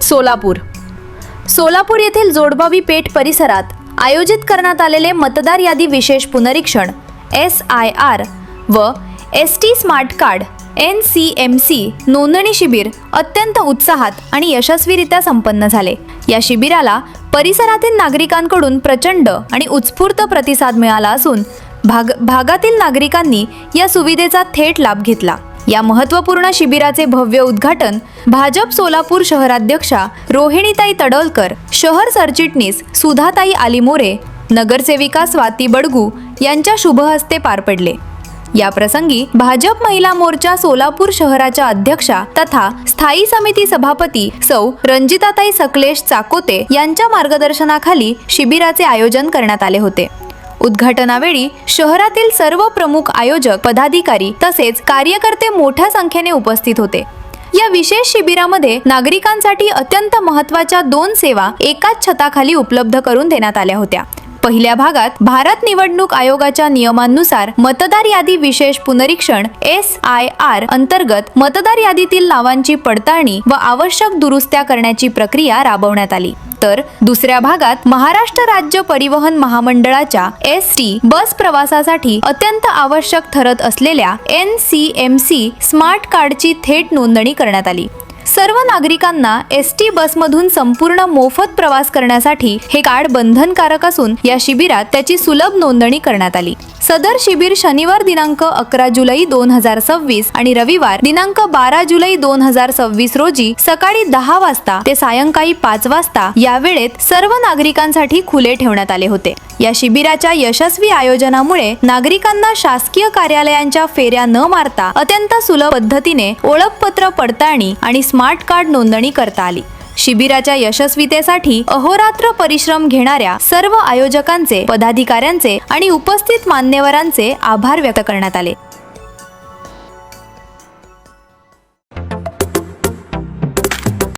सोलापूर येथील जोडबावी पेठ परिसरात आयोजित करण्यात आलेले मतदार यादी विशेष पुनरीक्षण SIR व ST स्मार्ट कार्ड NCMC नोंदणी शिबिर अत्यंत उत्साहात आणि यशस्वीरित्या संपन्न झाले। या शिबिराला परिसरातील नागरिकांकडून प्रचंड आणि उत्स्फूर्त प्रतिसाद मिळाला असून भागातील नागरिकांनी या सुविधेचा थेट लाभ घेतला। या महत्त्वपूर्ण शिबिराचे भव्य उद्घाटन भाजप सोलापूर शहराध्यक्षा रोहिणीताई तडोलकर, शहर सरचिटणीस सुधाताई आलीमोरे, नगरसेविका स्वाती बडगू यांच्या शुभ हस्ते पार पडले। या प्रसंगी भाजप महिला मोर्चा सोलापूर शहराच्या अध्यक्षा तथा स्थायी समिती सभापती सौ रंजिताताई सकलेश चाकोते यांच्या मार्गदर्शनाखाली शिबिराचे आयोजन करण्यात आले होते। उद्घाटनावेळी शहरातील सर्व प्रमुख आयोजक, पदाधिकारी तसेच कार्यकर्ते मोठ्या संख्येने उपस्थित होते। या विशेष शिबिरामध्ये नागरिकांसाठी अत्यंत महत्त्वाच्या 2 सेवा एकाच छताखाली उपलब्ध करून देण्यात आल्या होत्या। पहिल्या भागात भारत निवडणूक आयोगाच्या नियमांनुसार मतदार यादी विशेष पुनरीक्षण SIR अंतर्गत मतदार यादीतील नावांची पडताळणी व आवश्यक दुरुस्त्या करण्याची प्रक्रिया राबवण्यात आली। तर दुसऱ्या भागात महाराष्ट्र राज्य परिवहन महामंडळाच्या ST बस प्रवासासाठी अत्यंत आवश्यक ठरत असलेल्या NCMC स्मार्ट कार्डची थेट नोंदणी करण्यात आली। सर्व नागरिकांना ST बसमधून संपूर्ण मोफत प्रवास करण्यासाठी हे कार्ड बंधनकारक असून या शिबिरात त्याची सुलभ नोंदणी करण्यात आली। सदर शिबिर शनिवार दिनांक 11 जुलै 2026 आणि रविवार दिनांक 12 जुलै 2026 रोजी सकाळी 10 वाजता ते सायंकाळी 5 वाजता या वेळेत सर्व नागरिकांसाठी खुले ठेवण्यात आले होते। या शिबिराच्या यशस्वी आयोजनामुळे नागरिकांना शासकीय कार्यालयांच्या फेऱ्या न मारता अत्यंत सुलभ पद्धतीने ओळखपत्र पडताळणी आणि स्मार्ट कार्ड नोंदणी करता आली। शिबिराच्या यशस्वीतेसाठी अहोरात्र परिश्रम घेणाऱ्या सर्व आयोजकांचे, पदाधिकाऱ्यांचे आणि उपस्थित मान्यवरांचे आभार व्यक्त करण्यात आले।